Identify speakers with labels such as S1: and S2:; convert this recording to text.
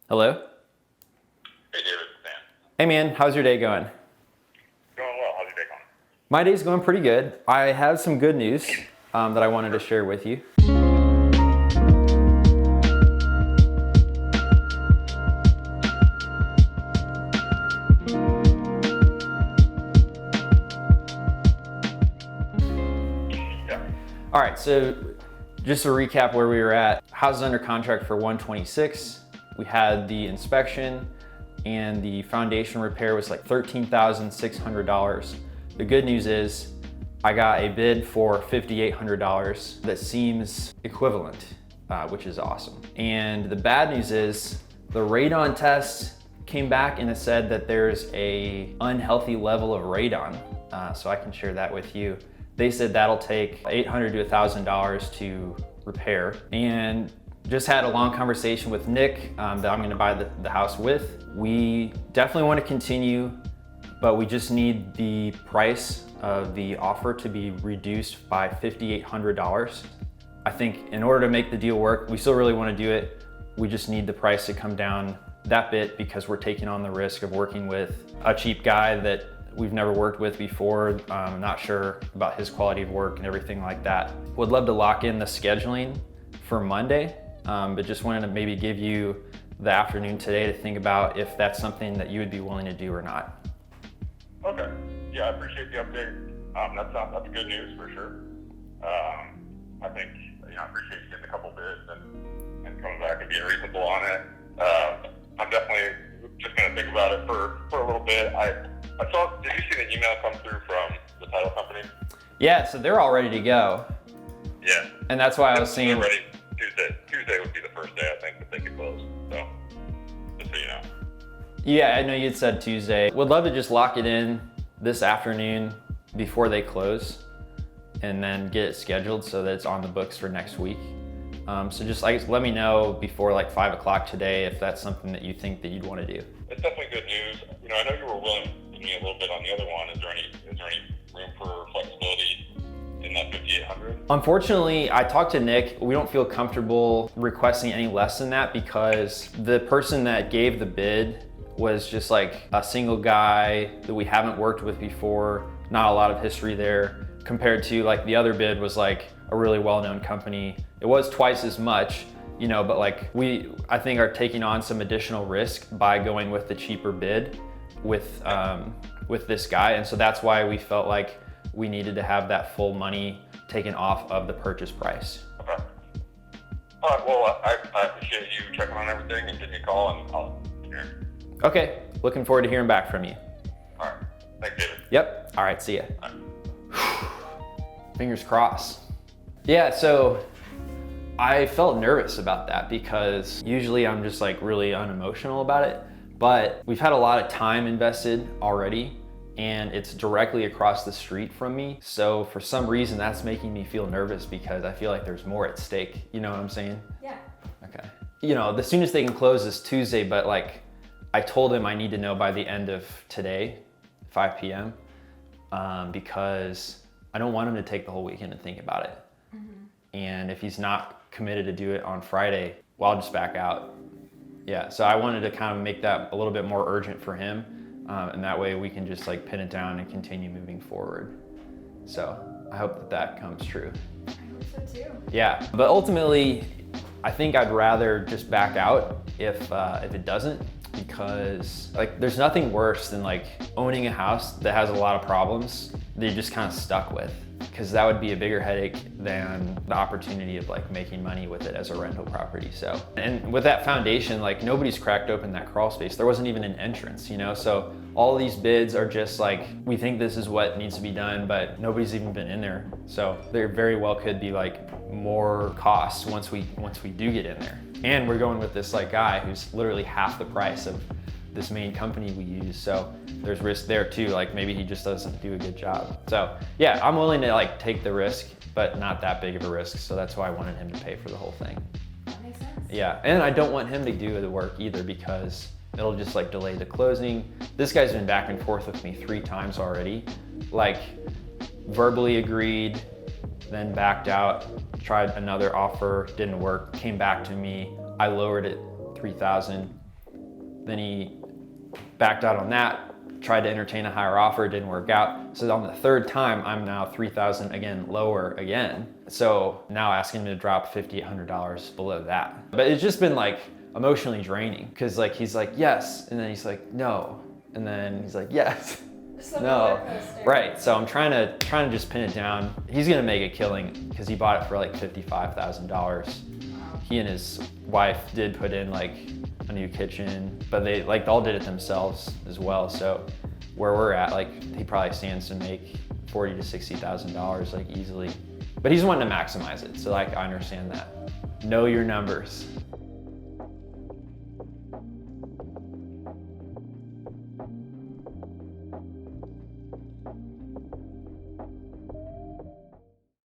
S1: Hello?
S2: Hey David, Dan.
S1: Hey man, how's your day going?
S2: Going well. How's your day going?
S1: My day's going pretty good. I have some good news that I wanted to share with you.
S2: Yeah.
S1: All right, so just to recap where we were at, house is under contract for 126. We had the inspection and the foundation repair was like $13,600. The good news is I got a bid for $5,800 that seems equivalent, which is awesome. And the bad news is the radon test came back and it said that there's a unhealthy level of radon. So I can share that with you. They said that'll take $800 to $1,000 to repair. And just had a long conversation with Nick that I'm gonna buy the house with. We definitely wanna continue, but we just need the price of the offer to be reduced by $5,800. I think in order to make the deal work, we still really wanna do it. We just need the price to come down that bit because we're taking on the risk of working with a cheap guy that we've never worked with before. Not sure about his quality of work and everything like that. Would love to lock in the scheduling for Monday, but just wanted to maybe give you the afternoon today to think about if that's something that you would be willing to do or not.
S2: Okay. Yeah, I appreciate the update. That's good news for sure. I think I appreciate you getting a couple bids and coming back and being reasonable on it. I'm definitely just gonna think about it for a little bit. I saw. Did you see the email come through from the title company?
S1: Yeah, so they're all ready to go.
S2: Yeah.
S1: And that's why I was saying,
S2: They're ready. Tuesday would be the first day I think that they could close. So just so you know.
S1: yeah, I know you'd said Tuesday. Would love to just lock it in this afternoon before they close and then get it scheduled so that it's on the books for next week. So just let me know before like 5 o'clock today if that's something that you think that you'd want to do.
S2: It's definitely good news. I know you were willing to me a little bit on the other one. Is there any room for flexibility in that 5,800?
S1: Unfortunately, I talked to Nick. We don't feel comfortable requesting any less than that because the person that gave the bid was just like a single guy that we haven't worked with before, not a lot of history there, compared to like the other bid was like a really well-known company. It was twice as much, but like I think are taking on some additional risk by going with the cheaper bid with this guy. And so that's why we felt like we needed to have that full money taken off of the purchase price.
S2: Okay. All right. Well, I appreciate you checking on everything and giving me a call, and I'll hear.
S1: Okay, looking forward to hearing back from you.
S2: All right. Thanks, David.
S1: Yep, all right, see ya.
S2: All right.
S1: Fingers crossed. Yeah, so I felt nervous about that because usually I'm just like really unemotional about it, but we've had a lot of time invested already and it's directly across the street from me. So for some reason that's making me feel nervous because I feel like there's more at stake. You know what I'm saying?
S3: Yeah.
S1: Okay. The soonest they can close is Tuesday, but like I told him I need to know by the end of today, 5 p.m. Because I don't want him to take the whole weekend to think about it. And if he's not committed to do it on Friday, well, I'll just back out. Yeah, so I wanted to kind of make that a little bit more urgent for him. And that way we can just like pin it down and continue moving forward. So I hope that comes true.
S3: I hope so too.
S1: Yeah, but ultimately, I think I'd rather just back out if it doesn't, because like there's nothing worse than like owning a house that has a lot of problems that you're just kind of stuck with, because that would be a bigger headache than the opportunity of like making money with it as a rental property. So, and with that foundation, like nobody's cracked open that crawl space. There wasn't even an entrance, so all these bids are just like, we think this is what needs to be done, but nobody's even been in there. So there very well could be like more costs once we do get in there. And we're going with this like guy who's literally half the price of this main company we use. So there's risk there too. Like maybe he just doesn't do a good job. So yeah, I'm willing to like take the risk, but not that big of a risk. So that's why I wanted him to pay for the whole thing.
S3: That makes sense.
S1: Yeah, and I don't want him to do the work either because it'll just like delay the closing. This guy's been back and forth with me 3 times already. Like verbally agreed, then backed out, tried another offer, didn't work, came back to me. I lowered it 3,000. Then he backed out on that, tried to entertain a higher offer, didn't work out. So on the third time, I'm now 3,000 again, lower again. So now asking him to drop $5,800 below that. But it's just been like emotionally draining because like he's like, yes, and then he's like, no, and then he's like, yes.
S3: Just like a
S1: No,
S3: roller coaster.
S1: right. So I'm trying to just pin it down. He's gonna make a killing because he bought it for like $55,000. He and his wife did put in like a new kitchen, but they like all did it themselves as well. So where we're at, like he probably stands to make $40,000 to $60,000 like easily. But he's wanting to maximize it. So like I understand that. Know your numbers.